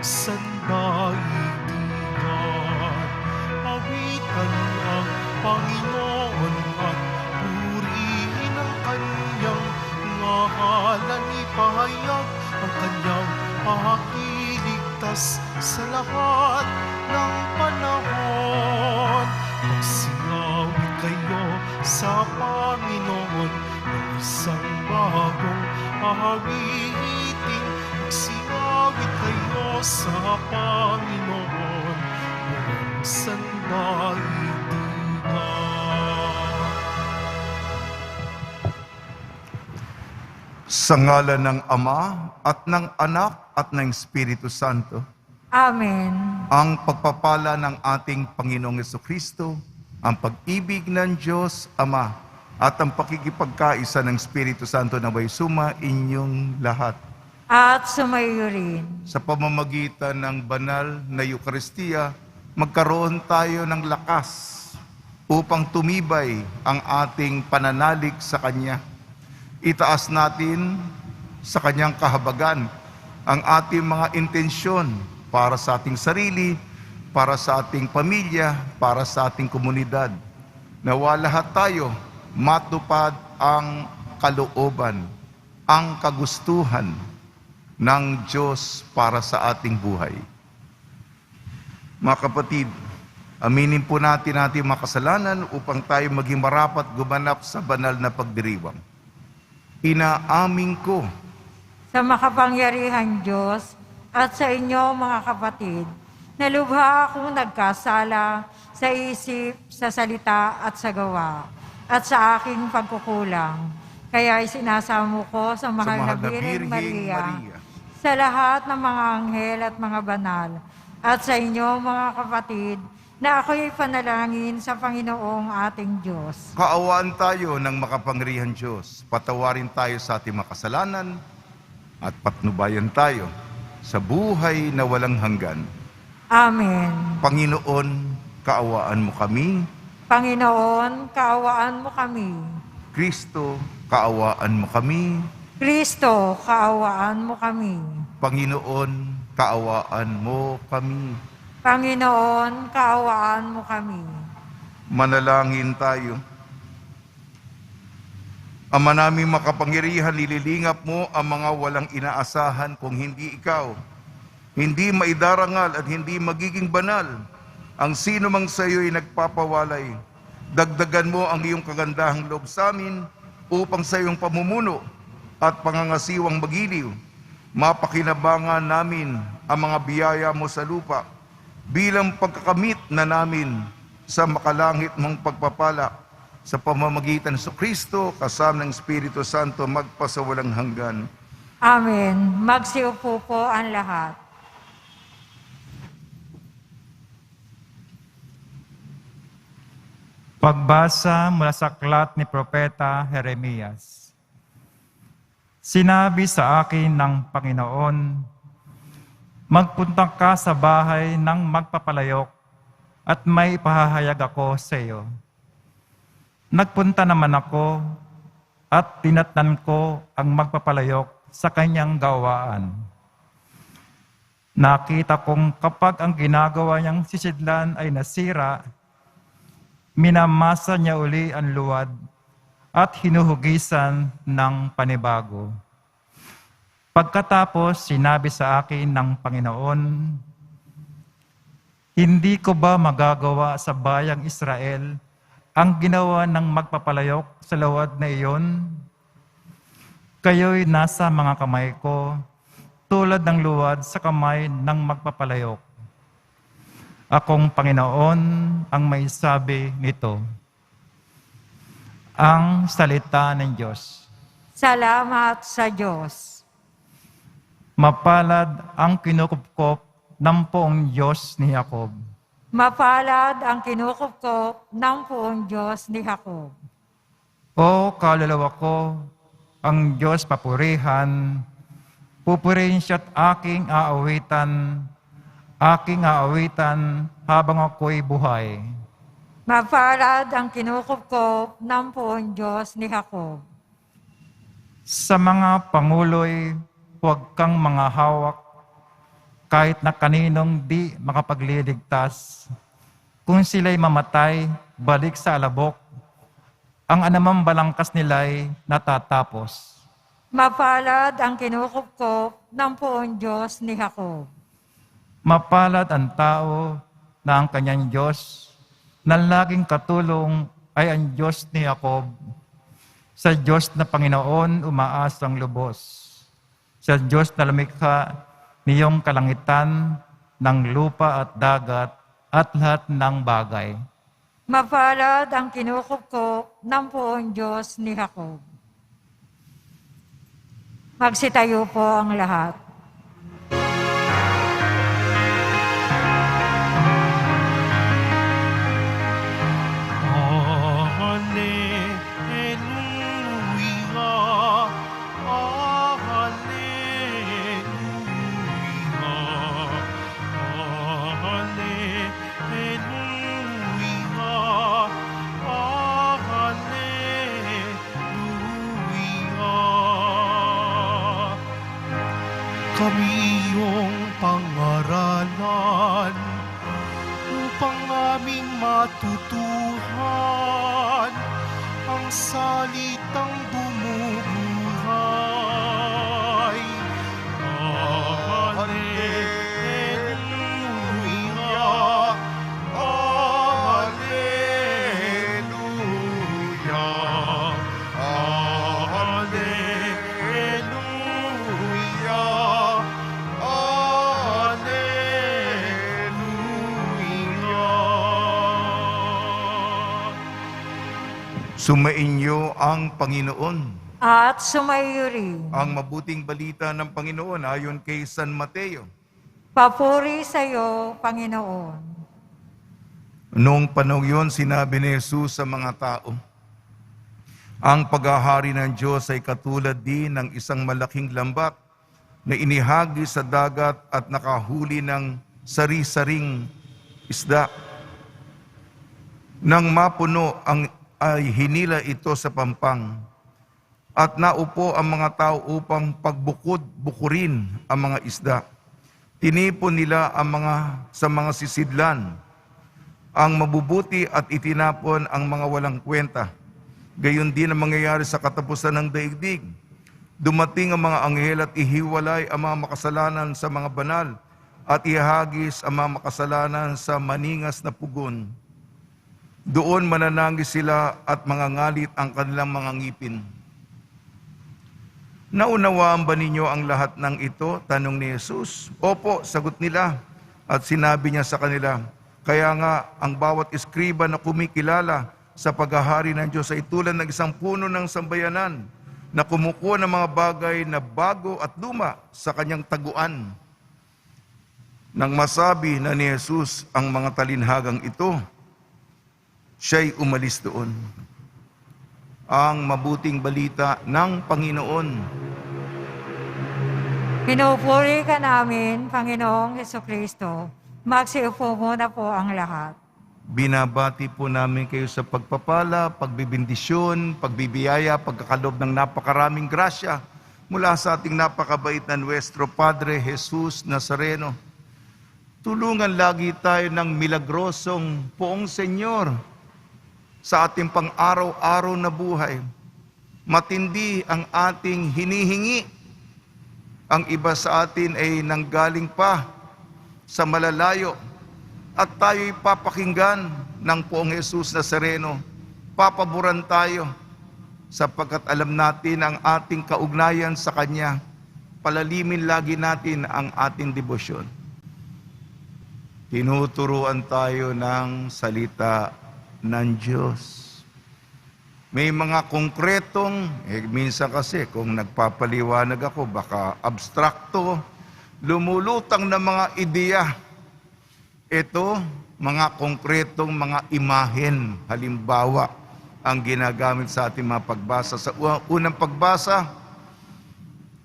sandaigdigan. Awitan ang Panginoon at purihin ang kanyang ngalan. Ipahayag ang kanyang pakiligtas sa lahat ng panahon. Magsingawit kayo sa Panginoon ng isang bagong awitin. Magsingawit kayo sa Panginoon ng sandaigdigan. Sa ngalan ng Ama at ng Anak at ng Espiritu Santo. Amen. Ang pagpapala ng ating Panginoong Jesucristo, ang pag-ibig ng Diyos Ama, at ang pakikipagkaisa ng Espiritu Santo na may suma inyong lahat. At sumayo rin. Sa pamamagitan ng banal na Eukaristiya, magkaroon tayo ng lakas upang tumibay ang ating pananalig sa Kanya. Itaas natin sa Kanyang kahabagan ang ating mga intensyon para sa ating sarili, para sa ating pamilya, para sa ating komunidad. Nawa lahat tayo matupad ang kalooban, ang kagustuhan ng Diyos para sa ating buhay. Mga kapatid, aminin po natin ating mga kasalanan upang tayo maging marapat gumanap sa banal na pagdiriwang. Inaamin ko Sa makapangyarihan Diyos at sa inyo mga kapatid, na lubha akong nagkasala sa isip, sa salita at sa gawa, at sa aking pagkukulang. Kaya isinasamo ko sa mahal na Birheng Maria, sa lahat ng mga anghel at mga banal, at sa inyo mga kapatid, na ako'y panalangin sa Panginoong ating Diyos. kaawaan tayo ng makapangyarihan Diyos. Patawarin tayo sa ating makasalanan at patnubayan tayo sa buhay na walang hanggan. Amen. Panginoon, kaawaan mo kami. Panginoon, kaawaan mo kami. Kristo, kaawaan mo kami. Kristo, kaawaan mo kami. Panginoon, kaawaan mo kami. Panginoon, kaawaan mo kami. Manalangin tayo. Ama naming makapangyarihan, nililingap mo ang mga walang inaasahan kung hindi ikaw. Hindi maidarangal at hindi magiging banal ang sino mang sa iyo'y nagpapawalay. Dagdagan mo ang iyong kagandahang loob sa amin upang sa iyong pamumuno at pangangasiwang magiliw, mapakinabangan namin ang mga biyaya mo sa lupa bilang pagkakamit na namin sa makalangit mong pagpapala sa pamamagitan sa Kristo kasama ng Espiritu Santo magpasawalang hanggan. Amen. Magsiupo po ang lahat. Pagbasa mula sa aklat ni Propeta Jeremias. Sinabi sa akin ng Panginoon, magpunta ka sa bahay ng magpapalayok at may ipahahayag ako sa iyo. Nagpunta naman ako at tinatnan ko ang magpapalayok sa kanyang gawaan. Nakita kong kapag ang ginagawa niyang sisidlan ay nasira, minamasa niya uli ang luwad at hinuhugisan ng panibago. Pagkatapos, sinabi sa akin ng Panginoon, hindi ko ba magagawa sa bayang Israel ang ginawa ng magpapalayok sa luwad na iyon? Kayo'y nasa mga kamay ko, tulad ng luwad sa kamay ng magpapalayok. Akong Panginoon ang may sabi nito. Ang salita ng Diyos. Salamat sa Diyos. Mapalad ang kinukupkop ng poong Diyos ni Jacob. Mapalad ang kinukupkop ng poong Diyos ni Jacob. O kaluluwa ko, ang Diyos papurihan, pupurihin siya't aking aawitan habang ako'y buhay. Mapalad ang kinukupkop ng poong Diyos ni Jacob. Sa mga pangulo'y huwag kang mga hawak, kahit na kaninong di makapagliligtas. Kung sila'y mamatay, balik sa alabok, ang anumang balangkas nila'y natatapos. Mapalad ang kinukupkop ng poong Diyos ni Jacob. Mapalad ang tao na ang kanyang Diyos, na laging katulong ay ang Diyos ni Jacob. Sa Diyos na Panginoon umaasang lubos. Sa Diyos na lumikha niyong kalangitan, ng lupa at dagat, at lahat ng bagay. Mapalad ang kinukupkop ng poong Diyos ni Jacob. Magsitayo po ang lahat. Kami iyong pangaralan upang aming matutuhan ang salitang bumubuhay. Alleluia, Alleluia, Sumainyo ang Panginoon. At sumayo rin. Ang mabuting balita ng Panginoon ayon kay San Mateo. Papuri sa iyo, Panginoon. Noong panahon yun, sinabi ni Jesus sa mga tao, ang paghahari ng Diyos ay katulad din ng isang malaking lambat na inihagi sa dagat at nakahuli ng sari-saring isda. Nang mapuno ay hinila ito sa pampang at naupo ang mga tao upang bukurin ang mga isda. Tinipon nila sa mga sisidlan ang mabubuti at itinapon ang mga walang kwenta. Gayon din ang mangyayari sa katapusan ng daigdig. Dumating ang mga anghel at ihiwalay ang mga makasalanan sa mga banal at ihagis ang mga makasalanan sa maningas na pugon. Doon mananangis sila at mangangalit ang kanilang mga ngipin. Naunawaan ba ninyo ang lahat ng ito? Tanong ni Jesus. Opo, sagot nila. At sinabi niya sa kanila, kaya nga ang bawat eskriba na kumikilala sa paghahari ng Diyos ay tulad ng isang puno ng sambayanan na kumukuha ng mga bagay na bago at luma sa kanyang taguan. Nang masabi na ni Jesus ang mga talinhagang ito, siya'y umalis doon. Ang mabuting balita ng Panginoon. Pinupuri ka namin, Panginoong Hesukristo. Magsiupo muna po ang lahat. Binabati po namin kayo sa pagpapala, pagbibindisyon, pagbibiyaya, pagkakalob ng napakaraming grasya mula sa ating napakabait na Nuestro Padre Jesus Nazareno. Tulungan lagi tayo ng milagrosong Poong Senyor sa ating pang-araw-araw na buhay. Matindi ang ating hinihingi. Ang iba sa atin ay nanggaling pa sa malalayo at tayo'y papakinggan ng Poong Jesus Nazareno. Papaboran tayo sapagkat alam natin ang ating kaugnayan sa Kanya. Palalimin lagi natin ang ating debosyon. Tinuturuan tayo ng salita ng Diyos. May mga konkretong, minsan kasi kung nagpapaliwanag ako, baka abstrakto, lumulutang na mga ideya. Ito, mga konkretong mga imahen, halimbawa, ang ginagamit sa ating mga pagbasa. Sa unang pagbasa,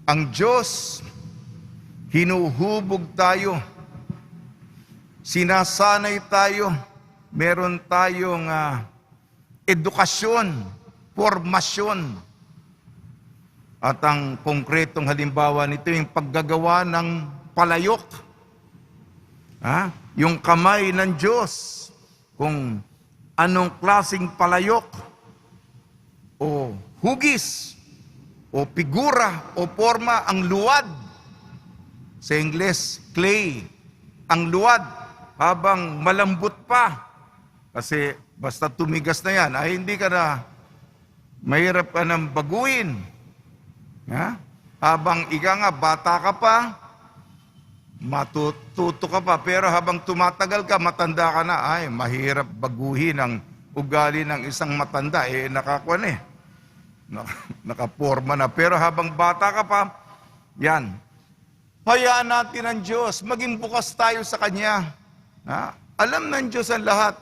ang Diyos, hinuhubog tayo, sinasanay tayo, meron tayong edukasyon, formasyon. At ang konkretong halimbawa nito yung paggagawa ng palayok Yung kamay ng Diyos, kung anong klaseng palayok o hugis o figura o forma ang luwad. Sa Ingles, clay. Ang luwad habang malambot pa. Kasi basta tumigas na yan, ay hindi ka na, mahirap ka nang baguhin. Habang ika nga, bata ka pa, matututo ka pa, pero habang tumatagal ka, matanda ka na, ay mahirap baguhin ang ugali ng isang matanda. Nakaporma na. Pero habang bata ka pa, yan. Hayaan natin ang Diyos. Maging bukas tayo sa Kanya. Alam ng Diyos ang lahat.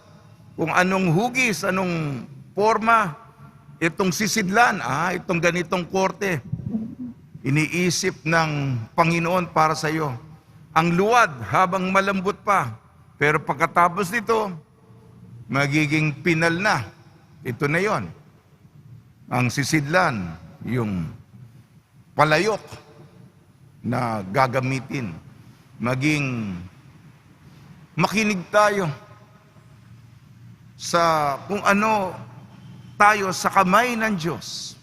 Kung anong hugis, anong forma, itong sisidlan, itong ganitong korte. Iniisip ng Panginoon para sa iyo. Ang luwad habang malambot pa. Pero pagkatapos nito, magiging pinal na. Ito na yon. Ang sisidlan, yung palayok na gagamitin. Maging makinig tayo sa kung ano tayo sa kamay ng Diyos.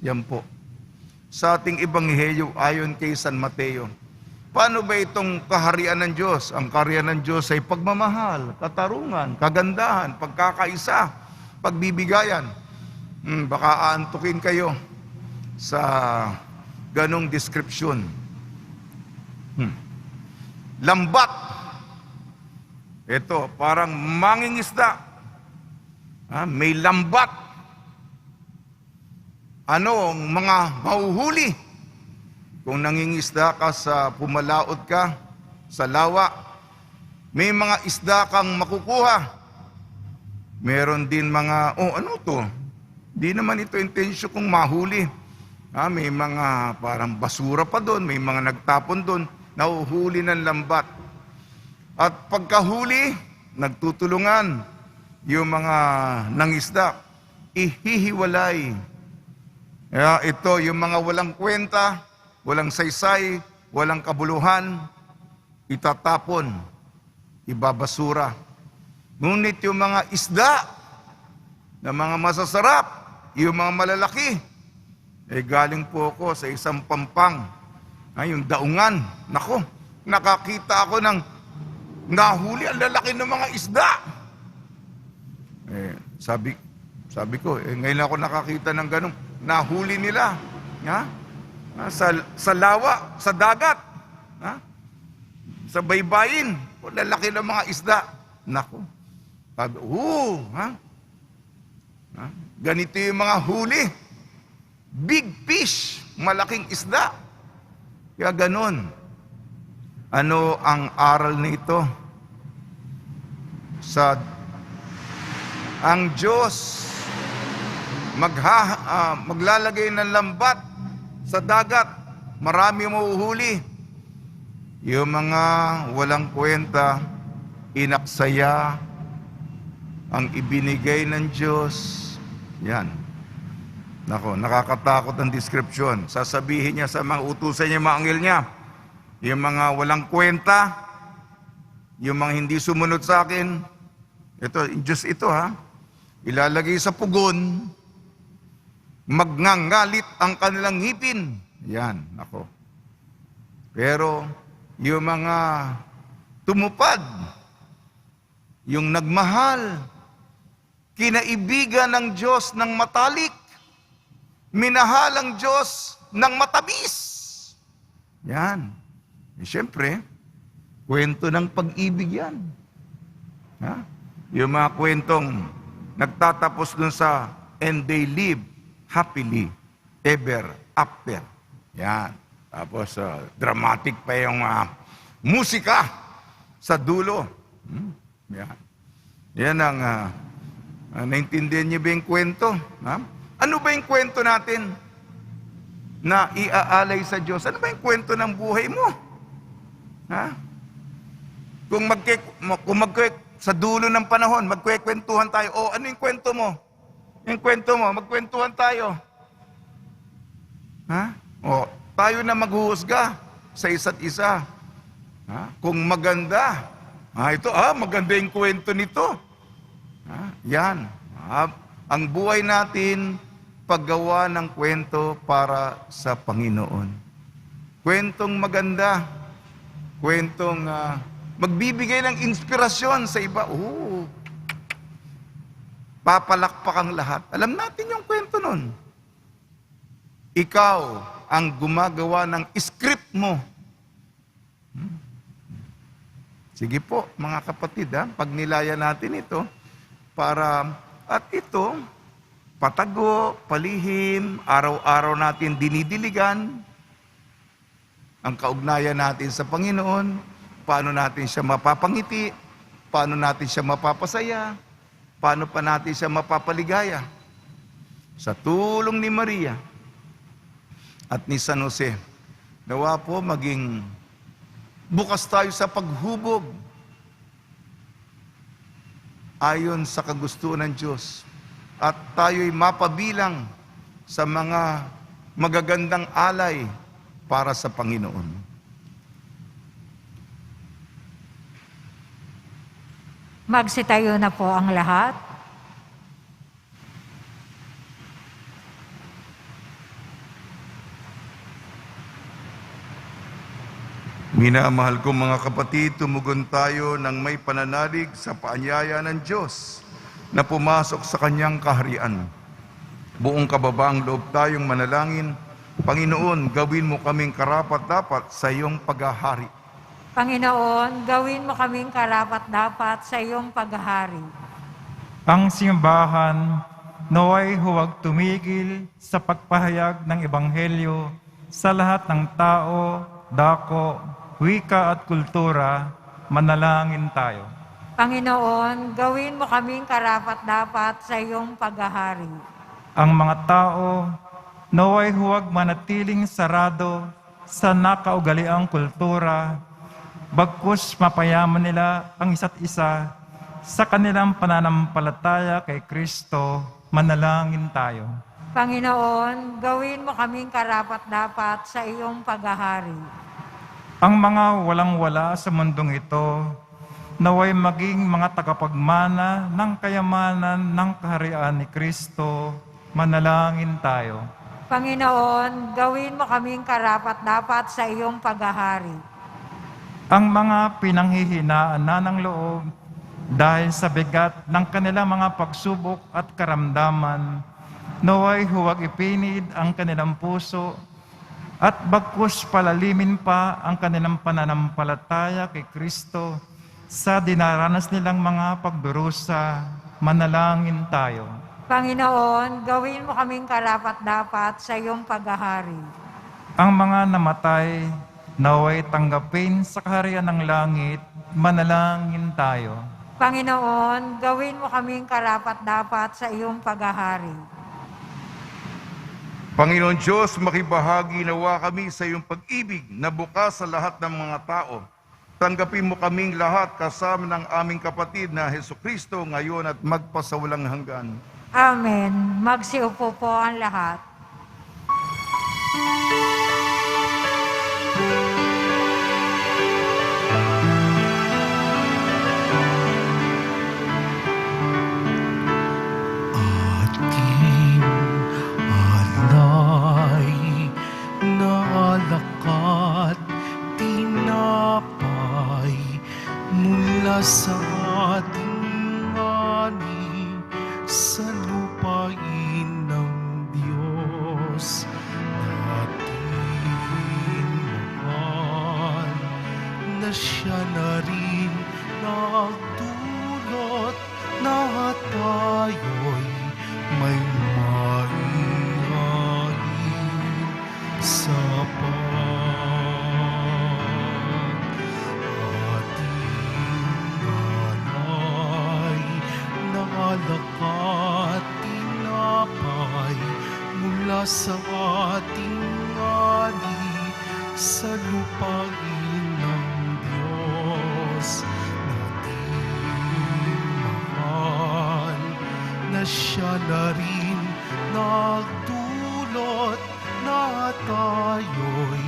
Yan po. Sa ating ebanghelyo ayon kay San Mateo. Paano ba itong kaharian ng Diyos? Ang kaharian ng Diyos ay pagmamahal, katarungan, kagandahan, pagkakaisa, pagbibigayan. Baka aantukin kayo sa ganong description. Lambat. Ito, parang mangingisda. May lambat. Ano ang mga mahuhuli? Kung nangingisda ka sa pumalaot ka sa lawa, may mga isda kang makukuha. Meron din mga, ano to? Di naman ito intensyon kung mahuli. May mga parang basura pa doon, may mga nagtapon doon, nahuhuli ng lambat. At pagkahuli, nagtutulungan yung mga nangisda, ihihiwalay. Ito, yung mga walang kwenta, walang saysay, walang kabuluhan, itatapon, ibabasura. Ngunit yung mga isda, na mga masasarap, yung mga malalaki, galing po ako sa isang pampang, yung daungan. Nako, nakakita ako ng nahuli ang lalaki ng mga isda. Sabi ko, ngayon ako nakakita ng ganun. Nahuli nila. Sa lawa, sa dagat. Sa baybayin. Lalaki ng mga isda. Nako. Sabi, ganito yung mga huli. Big fish. Malaking isda. Kaya ganun. Ano ang aral nito? Ang Diyos maglalagay ng lambat sa dagat. Marami mahuhuli. Yung mga walang kwenta, inaksaya ang ibinigay ng Diyos. Yan. Nako, nakakatakot ang description. Sasabihin niya sa mga utusan niya, mga anghel niya, yung mga walang kwenta, yung mga hindi sumunod sa akin, Diyos ito ilalagay sa pugon, magngangalit ang kanilang ngipin. Yan, nako. Pero, yung mga tumupad, yung nagmahal, kinaibigan ng Diyos ng matalik, minahal ang Diyos ng matabis. Yan. Siyempre, kwento ng pag-ibig yan. Yung mga kwentong nagtatapos dun sa and they live happily ever after. Yan. Tapos, dramatic pa yung musika sa dulo. Yan. Yan ang naintindihan niyo ba yung kwento? Ano ba yung kwento natin na iaalay sa Diyos? Ano ba yung kwento ng buhay mo? Kung sa dulo ng panahon, magkwekwentuhan tayo. Ano yung kwento mo? Yung kwento mo, magkwentuhan tayo. Tayo na maghuhusga sa isa't isa. Kung maganda Maganda yung kwento nito. Yan. Ang buhay natin, paggawa ng kwento para sa Panginoon. Kwentong maganda. Kwentong magbibigay ng inspirasyon sa iba. Papalakpak ang lahat. Alam natin yung kwento nun. Ikaw ang gumagawa ng script mo. Sige po, mga kapatid, pag nilaya natin ito, at ito, patago, palihim, araw-araw natin dinidiligan, ang kaugnayan natin sa Panginoon, paano natin siya mapapangiti, paano natin siya mapapasaya, paano pa natin siya mapapaligaya. Sa tulong ni Maria at ni San Jose, nawa po maging bukas tayo sa paghubog ayon sa kagustuhan ng Diyos at tayo'y mapabilang sa mga magagandang alay para sa Panginoon. Magsitayo na po ang lahat. Minamahal ko mga kapatid, tumugon tayo ng may pananalig sa paanyaya ng Diyos na pumasok sa Kanyang kaharian. Buong kababaang loob tayong manalangin, Panginoon, gawin mo kaming karapat-dapat sa iyong paghahari. Panginoon, gawin mo kaming karapat-dapat sa iyong paghahari. Ang simbahan naway huwag tumigil sa pagpahayag ng Ebanghelyo sa lahat ng tao, dako, wika at kultura. Manalangin tayo. Panginoon, gawin mo kaming karapat-dapat sa iyong paghahari. Ang mga tao naway huwag manatiling sarado sa nakaugaliang kultura, bagkus mapayaman nila ang isa't isa sa kanilang pananampalataya kay Kristo. Manalangin tayo. Panginoon, gawin mo kaming karapat-dapat sa iyong paghahari. Ang mga walang-wala sa mundong ito, naway maging mga tagapagmana ng kayamanan ng kaharian ni Kristo. Manalangin tayo. Panginoon, gawin mo kaming karapat-dapat sa iyong paghahari. Ang mga pinanghihinaan na ng loob dahil sa bigat ng kanilang mga pagsubok at karamdaman, naway huwag ipinid ang kanilang puso at bagkus palalimin pa ang kanilang pananampalataya kay Kristo sa dinaranas nilang mga pagdurusa. Manalangin tayo. Panginoon, gawin mo kaming karapat-dapat sa iyong paghahari. Ang mga namatay naway tanggapin sa kaharian ng langit. Manalangin tayo. Panginoon, gawin mo kaming karapat-dapat sa iyong paghahari. Panginoon Diyos, makibahagi nawa kami sa iyong pag-ibig na bukas sa lahat ng mga tao. Tanggapin mo kaming lahat kasama ng aming kapatid na Hesukristo ngayon at magpasawalang hanggan. Amen. Magsiupo po ang lahat. Ating alay na alakat, tinapay mula sa ating ani sa lupain ng Diyos. Nating mahal na siya na rin nagdulot na tayo'y may maihain sa ating alay na alakat, tinapay mula sa ating ani sa lupain ng Diyos. Mahal na siya na rin nagdulot na tayo'y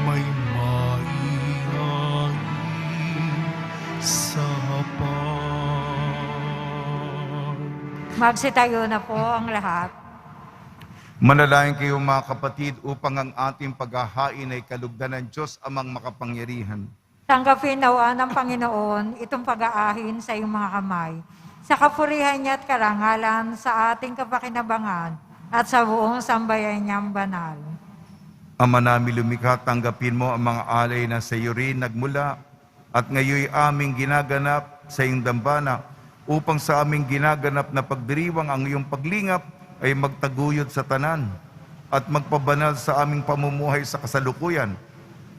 may maihain sa Magsitayo na po ang lahat. Manalangin kayo mga kapatid upang ang ating paghahain ay kalugdan ng Diyos amang makapangyarihan. Tanggapin nawa ng Panginoon itong pag-aahin sa iyong mga kamay, sa kapurihan niya at karangalan sa ating kapakinabangan at sa buong sambayan niyang banal. Ama namin lumikha, tanggapin mo ang mga alay na sa iyo rin nagmula at ngayon aming ginaganap sa iyong dambana upang sa aming ginaganap na pagdiriwang ang iyong paglingap ay magtaguyod sa tanan at magpabanal sa aming pamumuhay sa kasalukuyan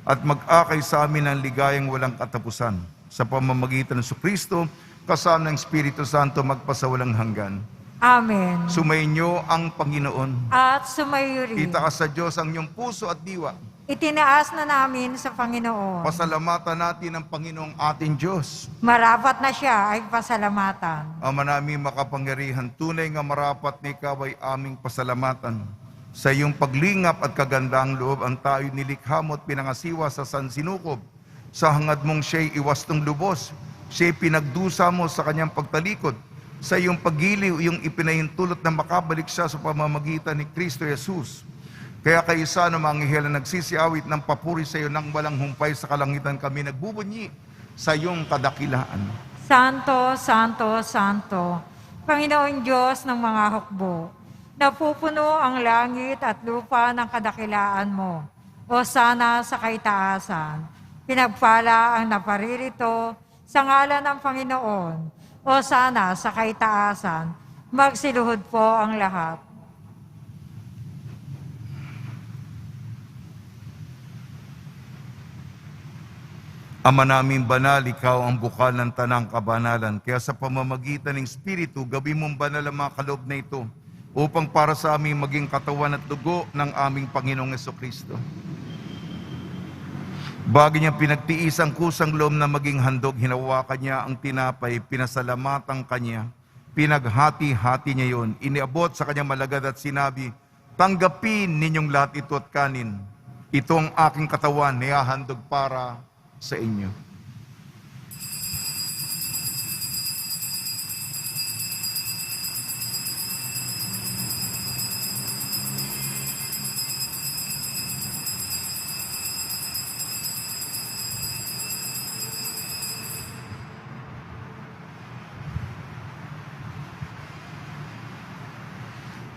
at mag-akay sa amin ng ligayang walang katapusan sa pamamagitan ng Kristo kasama ng Espiritu Santo magpasawalang hanggan. Amen. Sumainyo ang Panginoon. At sumayo rin. Itaas sa Diyos ang iyong puso at diwa. Itinaas na namin sa Panginoon. Pasalamatan natin ang Panginoong ating Diyos. Marapat na siya ay pasalamatan. Ama namin makapangyarihan, tunay nga marapat na ikaw ay aming pasalamatan. Sa iyong paglingap at kagandang loob ang tayo nilikha mo at pinangasiwa sa sansinukob. Sa hangad mong siya'y iwastong lubos, siya'y pinagdusa mo sa kanyang pagtalikod. Sa iyong paggiliw, iyong ipinahintulot na makabalik siya sa pamamagitan ni Kristo Jesus. Kaya kayo sana mga anghel na nagsisiawit ng papuri sa iyo nang walang humpay sa kalangitan kami nagbubunyi sa iyong kadakilaan. Santo, Santo, Santo, Panginoon Diyos ng mga hukbo, napupuno ang langit at lupa ng kadakilaan mo. O sana sa kaitaasan, pinagpala ang naparirito sa ngalan ng Panginoon. O sana sa kaitaasan, magsiluhod po ang lahat. Ama namin banal, ikaw ang bukal ng tanang kabanalan. Kaya sa pamamagitan ng Espiritu, gawin mong banal ang mga kaloob na ito upang para sa aming maging katawan at dugo ng aming Panginoong Jesucristo. Bago niya pinagtiis ang kusang loob na maging handog, hinawakan niya ang tinapay, pinasalamatan kanya, pinaghati-hati niya yon, iniabot sa kanyang malagad at sinabi, tanggapin ninyong lahat ito at kanin. Ito ang aking katawan, nihahandog para sa inyo.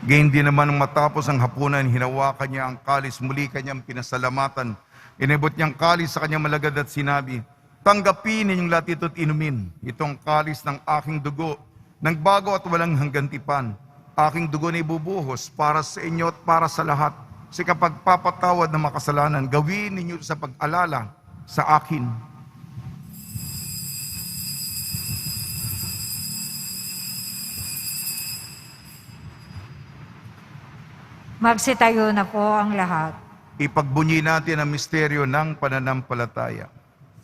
Gayon din naman matapos ang hapunan, hinawakan niya ang kalis, muli kanyang pinasalamatan. Inibot niyang kalis sa kanyang malagad at sinabi, tanggapin ninyong lahat ito at inumin. Itong kalis ng aking dugo, ng bago at walang hanggantipan. Aking dugo na ibubuhos para sa inyo at para sa lahat. Sa kapagpapatawad ng makasalanan, gawin ninyo sa pag-alala sa akin. Magsitayo na po ang lahat. Ipagbunyi natin ang misteryo ng pananampalataya.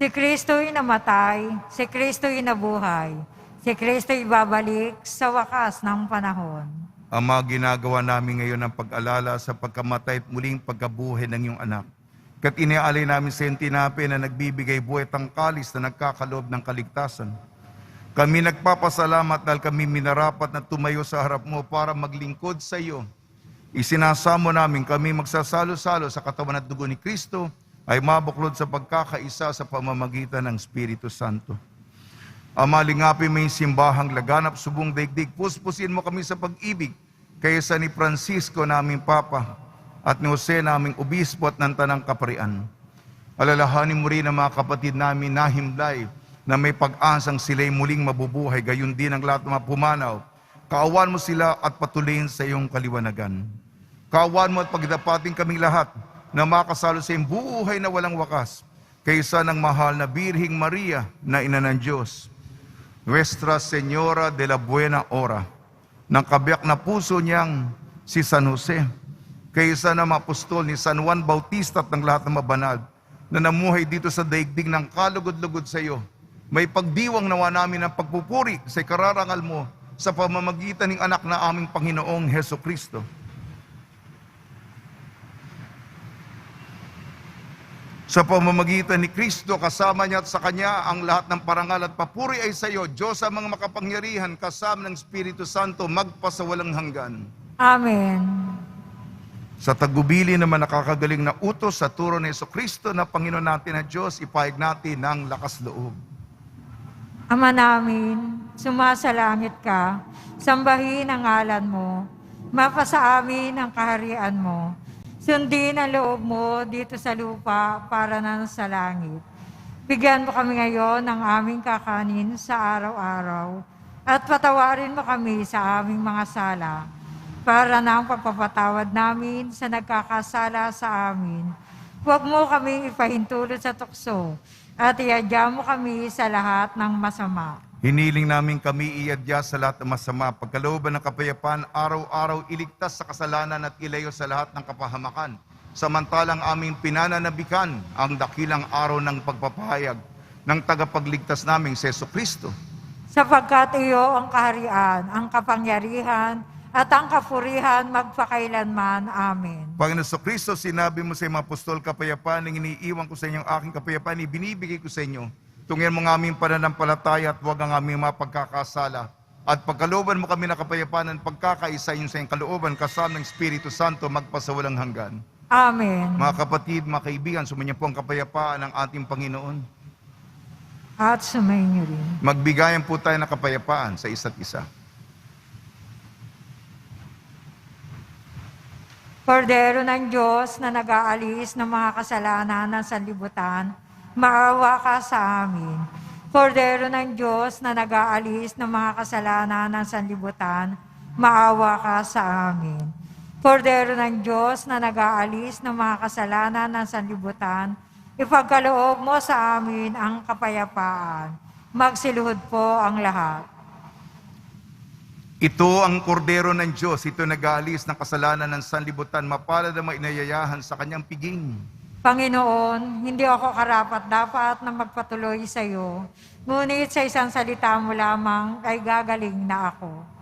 Si Kristo'y namatay, si Kristo'y nabuhay, si Kristo'y babalik sa wakas ng panahon. Ama, ginagawa namin ngayon ang pag-alala sa pagkamatay at muling pagkabuhay ng iyong anak. Kat iniaalay namin sa iyong tinapay na nagbibigay buhay at ang kalis na nagkakaloob ng kaligtasan. Kami nagpapasalamat dahil kami minarapat na tumayo sa harap mo para maglingkod sa iyo. Isinasamo namin kami magsasalo-salo sa katawan at dugo ni Kristo ay mabuklod sa pagkakaisa sa pamamagitan ng Espiritu Santo. Ama, lingapin mo yung simbahang laganap subong daigdig. Puspusin mo kami sa pag-ibig kaysa ni Francisco naming Papa at ni Jose naming Obispo at ng Tanang Kaparian. Alalahanin mo rin ang mga kapatid namin na himlay na may pag-asang sila'y muling mabubuhay, gayon din ang lahat ng mga pumanaw. Kaawan mo sila at patuloyin sa iyong kaliwanagan. Kaawan mo at pagdapating kaming lahat na makasalo sa iyong buhay na walang wakas kaysa ng mahal na Birhing Maria na Ina ng Diyos. Nuestra Señora de la Buena Hora, ng kabiyak na puso niyang si San Jose, kaysa ng apostol ni San Juan Bautista at ng lahat ng mabanal na namuhay dito sa daigdig ng kalugod-lugod sa iyo. May pagdiwang nawa namin ng pagpupuri sa kararangal mo sa pamamagitan ng anak na aming Panginoong Heso Kristo. Sa pamamagitan ni Kristo, kasama niya at sa Kanya ang lahat ng parangal at papuri ay sa iyo, Diyos sa mga makapangyarihan, kasama ng Espiritu Santo, magpasawalang hanggan. Amen. Sa tagubili naman nakakagaling na utos sa turo ni Jesucristo na Panginoon natin na Diyos, ipahayag natin ng lakas loob. Ama namin, sumasalangit ka, sambahin ang ngalan mo, mapasa amin ang kaharian mo. Sundin ang loob mo dito sa lupa para na sa langit. Bigyan mo kami ngayon ng aming kakanin sa araw-araw at patawarin mo kami sa aming mga sala para na ang pagpapatawad namin sa nagkakasala sa amin. Huwag mo kami ipahintulot sa tukso at iadya mo kami sa lahat ng masama. Hiniling namin kami iadya sa lahat ng masama, pagkalooban ng kapayapaan, araw-araw iligtas sa kasalanan at ilayo sa lahat ng kapahamakan. Samantalang aming pinananabikan ang dakilang araw ng pagpapahayag ng tagapagligtas naming si Jesucristo. Sapagkat iyo ang kaharian, ang kapangyarihan, at ang kapurihan magpakailanman. Amen. Panginoon Jesucristo, sinabi mo sa mga apostol, kapayapaan ang iniiwan ko sa inyo, ang aking kapayapaan ibinibigay ko sa inyo. Tungyan mo ang aming pananampalataya at huwag ang aming mga pagkakasala. At pagkalooban mo kami na kapayapaan at pagkakaisa yun sa iyong kalooban, kasama ng Espiritu Santo, magpasawalang hanggan. Amen. Mga kapatid, mga kaibigan, sumainyo po ang kapayapaan ng ating Panginoon. At sumainyo rin. Magbigayan po tayo ng kapayapaan sa isa't isa. Kordero ng Diyos na nag-aalis ng mga kasalanan ng sanlibutan, maawa ka sa amin. Kordero ng Diyos na nag-aalis ng mga kasalanan ng sanlibutan, maawa ka sa amin. Kordero ng Diyos na nag-aalis ng mga kasalanan ng sanlibutan, ipagkaloob mo sa amin ang kapayapaan. Magsiluhod po ang lahat. Ito ang kordero ng Diyos, ito nag-aalis ng kasalanan ng sanlibutan, mapalad ang mainayayahan sa kanyang piging. Panginoon, hindi ako karapat-dapat na magpatuloy sa iyo, ngunit sa isang salita mo lamang ay gagaling na ako.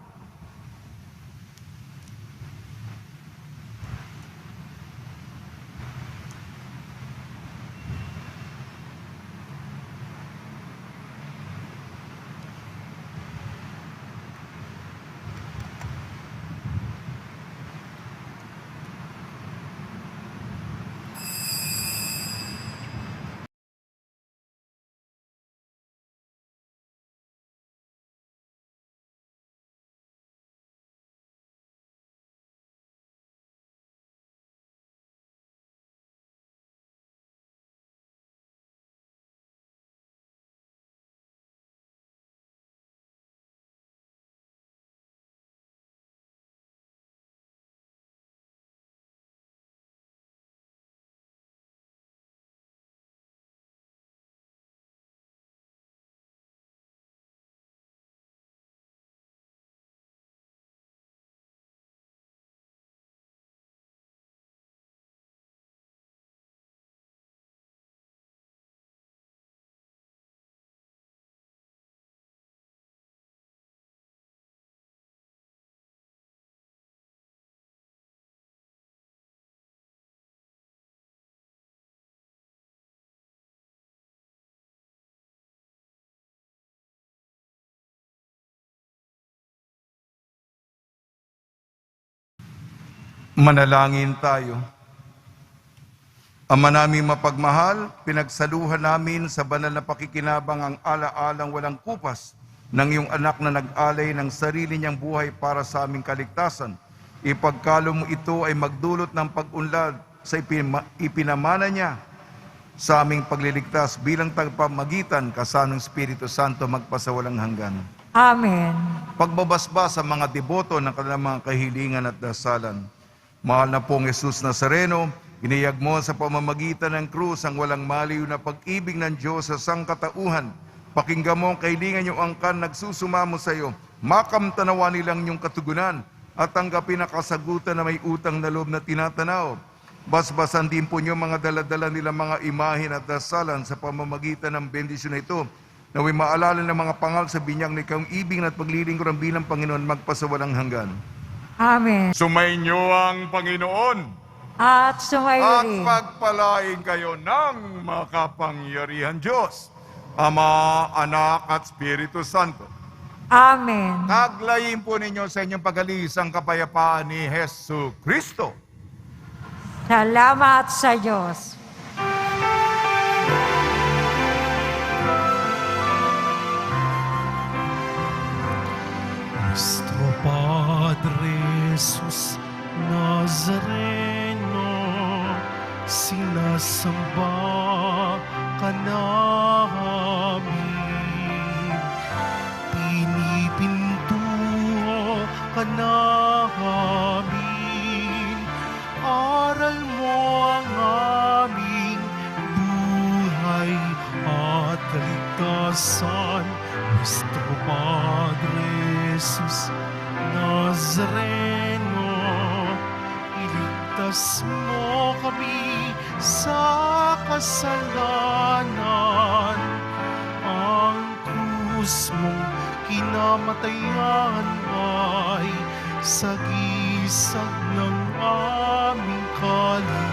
Manalangin tayo. Ama naming mapagmahal, pinagsaluhan namin sa banal na pakikinabang ang ala-alang walang kupas ng iyong anak na nag-alay ng sarili niyang buhay para sa aming kaligtasan. Ipagkalo mo ito ay magdulot ng pag-unlad sa ipinamana niya sa aming pagliligtas bilang tagapamagitan kasama ng Espiritu Santo magpasawalang hanggan. Amen. Pagbabasbas sa mga deboto ng kanilang mga kahilingan at dasalan. Mahal na pong Jesus Nazareno, iniyag mo sa pamamagitan ng krus ang walang maliw na pag-ibig ng Diyos sa sangkatauhan. Pakinggan mo ang kahilingan niyong angkan nagsusumamo sa iyo. Makamtanawa nilang niyong katugunan at tanggapin na kasagutan na may utang na loob na tinatanaw. Basbasan din po niyo mga daladala nilang mga imahin at dasalan sa pamamagitan ng bendisyon na ito. Naway maalala ng mga pangal sa binyag na ikaw ibig at paglilingkuran bilang Panginoon magpasawalang hanggan. Amen. Sumainyo ang Panginoon. at At sumayo pagpalain kayo ng makapangyarihan Diyos, Ama, Anak at Espiritu Santo. Amen. Taglayin po ninyo sa inyong pag-alis ang kapayapaan ni Hesu Kristo. Salamat sa Diyos. Nuestro Padre Jesus Nazareno, sinasamba ka namin. Pinipintuho ka namin. Aral mo ang aming buhay at kaligtasan. Nuestro Padre Jesus Nazareno, iligtas mo kami sa kasalanan. Ang krus mong kinamatayan ay sagisag ng aming kaligtasan.